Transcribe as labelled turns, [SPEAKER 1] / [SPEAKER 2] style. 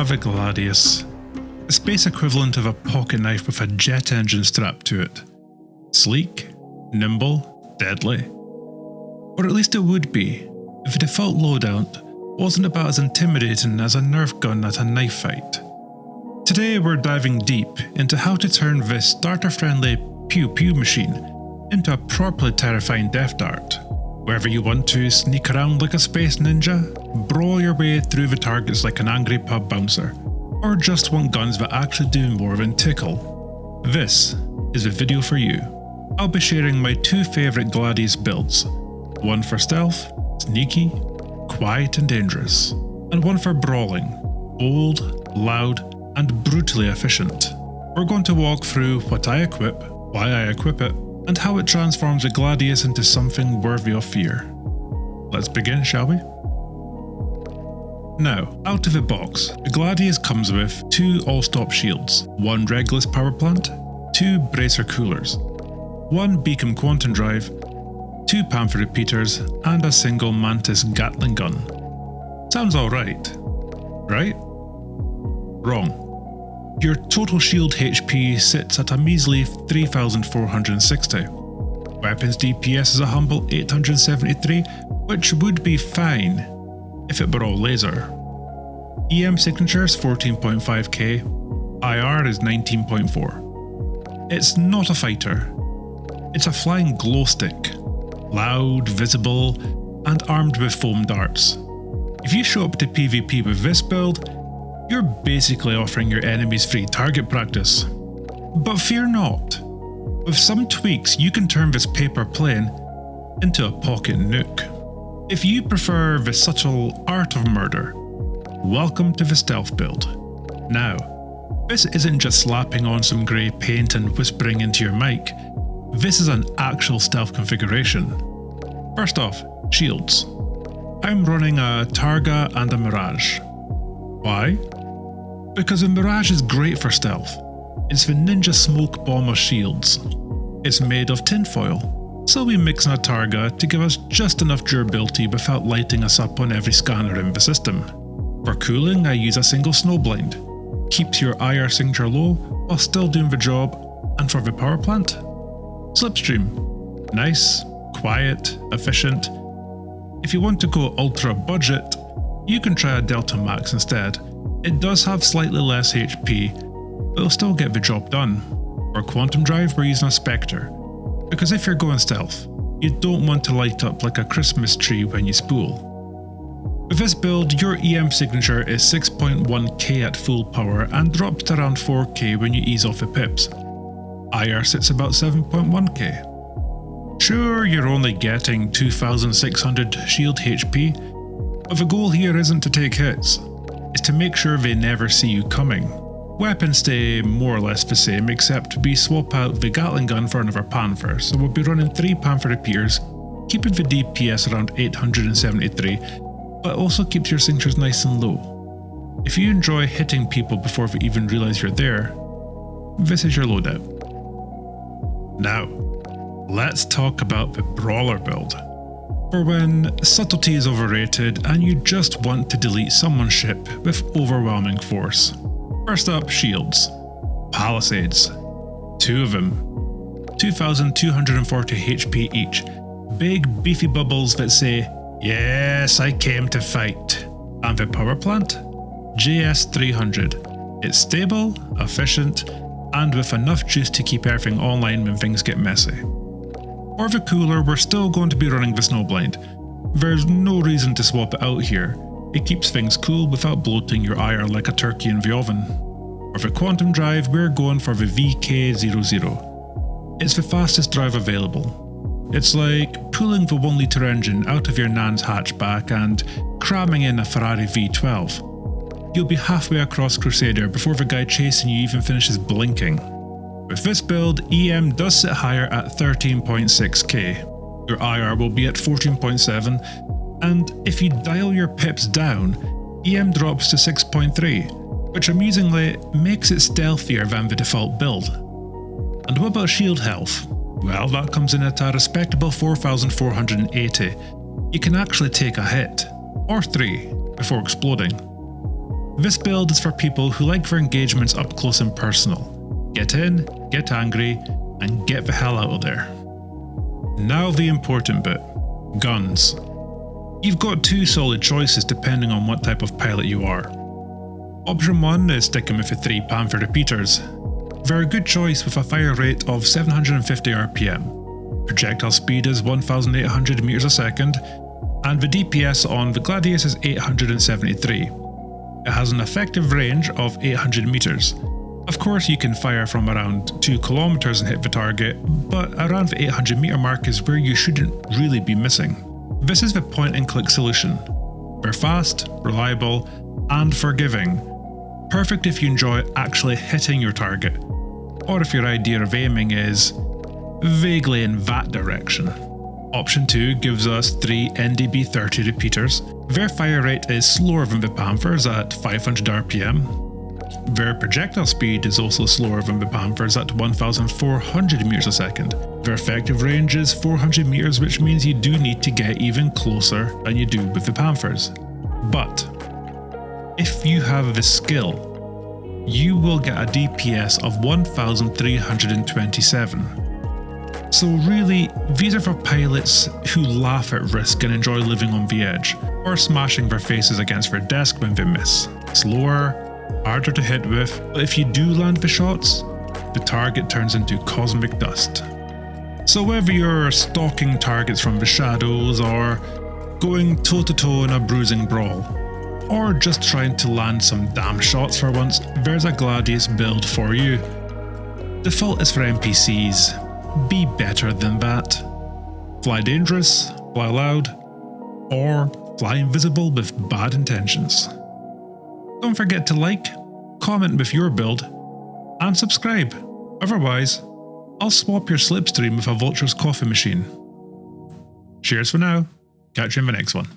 [SPEAKER 1] have a Gladius, the space equivalent of a pocket knife with a jet engine strapped to it. Sleek, nimble, deadly. Or at least it would be, if the default loadout wasn't about as intimidating as a Nerf gun at a knife fight. Today we're diving deep into how to turn this starter-friendly pew-pew machine into a properly terrifying death dart. Wherever you want to sneak around like a space ninja, brawl your way through the targets like an angry pub bouncer, or just want guns that actually do more than tickle. This is a video for you. I'll be sharing my two favourite Gladius builds, one for stealth, sneaky, quiet and dangerous, and one for brawling, bold, loud and brutally efficient. We're going to walk through what I equip, why I equip it, and how it transforms a Gladius into something worthy of fear. Let's begin, shall we? Now, out of the box, the Gladius comes with two all-stop shields, one Regulus power plant, two bracer coolers, one beacon quantum drive, two Panther repeaters, and a single Mantis Gatling gun. Sounds alright, right? Wrong. Your total shield HP sits at a measly 3,460. Weapons DPS is a humble 873, which would be fine if it were all laser. EM signature is 14.5k, IR is 19.4. It's not a fighter, it's a flying glowstick, loud, visible, and armed with foam darts. If you show up to PvP with this build, you're basically offering your enemies free target practice. But fear not, with some tweaks you can turn this paper plane into a pocket nuke. If you prefer the subtle art of murder, welcome to the stealth build. Now, this isn't just slapping on some grey paint and whispering into your mic, this is an actual stealth configuration. First off, shields. I'm running a Targa and a Mirage. Why? Because the Mirage is great for stealth. It's the ninja smoke bomb of shields. It's made of tinfoil, so we mix in a Targa to give us just enough durability without lighting us up on every scanner in the system. For cooling, I use a single snowblind. Keeps your IR signature low while still doing the job, and for the power plant? Slipstream. Nice, quiet, efficient. If you want to go ultra budget, you can try a Delta Max instead. It does have slightly less HP, but it'll still get the job done. For quantum drive, we're using a Spectre, because if you're going stealth, you don't want to light up like a Christmas tree when you spool. With this build, your EM signature is 6.1k at full power and drops to around 4k when you ease off the pips. IR sits about 7.1k. Sure, you're only getting 2,600 shield HP, but the goal here isn't to take hits. Is to make sure they never see you coming. Weapons stay more or less the same, except we swap out the Gatling gun for another Panther, so we'll be running 3 Panther repeaters, keeping the DPS around 873, but also keeps your signatures nice and low. If you enjoy hitting people before they even realise you're there, this is your loadout. Now, let's talk about the Brawler build. For when subtlety is overrated and you just want to delete someone's ship with overwhelming force. First up, shields. Palisades. 2 of them. 2,240 HP each. Big beefy bubbles that say, "Yes, I came to fight." And the power plant? JS300. It's stable, efficient, and with enough juice to keep everything online when things get messy. For the cooler, we're still going to be running the snowblind. There's no reason to swap it out here. It keeps things cool without bloating your IR like a turkey in the oven. For the quantum drive, we're going for the VK00. It's the fastest drive available. It's like pulling the 1 litre engine out of your nan's hatchback and cramming in a Ferrari V12. You'll be halfway across Crusader before the guy chasing you even finishes blinking. With this build, EM does sit higher at 13.6k. Your IR will be at 14.7, and if you dial your pips down, EM drops to 6.3, which amusingly makes it stealthier than the default build. And what about shield health? Well, that comes in at a respectable 4,480. You can actually take a hit, or 3, before exploding. This build is for people who like their engagements up close and personal. Get in, get angry, and get the hell out of there. Now the important bit. Guns. You've got two solid choices depending on what type of pilot you are. Option 1 is sticking with the 3 Panther repeaters. They're a good choice with a fire rate of 750 RPM. Projectile speed is 1800 meters a second, and the DPS on the Gladius is 873. It has an effective range of 800 meters. Of course you can fire from around 2 kilometers and hit the target, but around the 800 meter mark is where you shouldn't really be missing. This is the point and click solution. They're fast, reliable, and forgiving. Perfect if you enjoy actually hitting your target, or if your idea of aiming is vaguely in that direction. Option 2 gives us 3 NDB-30 repeaters. Their fire rate is slower than the Panthers at 500 RPM. Their projectile speed is also slower than the Panthers at 1400 meters a second. Their effective range is 400 meters, which means you do need to get even closer than you do with the Panthers. But if you have the skill, you will get a DPS of 1327. So really, these are for pilots who laugh at risk and enjoy living on the edge, or smashing their faces against their desk when they miss. Slower, harder to hit with, but if you do land the shots, the target turns into cosmic dust. So whether you're stalking targets from the shadows, or going toe-to-toe in a bruising brawl, or just trying to land some damn shots for once, there's a Gladius build for you. Default is for NPCs. Be better than that. Fly dangerous, fly loud, or fly invisible with bad intentions. Don't forget to like, comment with your build, and subscribe. Otherwise, I'll swap your slipstream with a Vulture's coffee machine. Cheers for now. Catch you in the next one.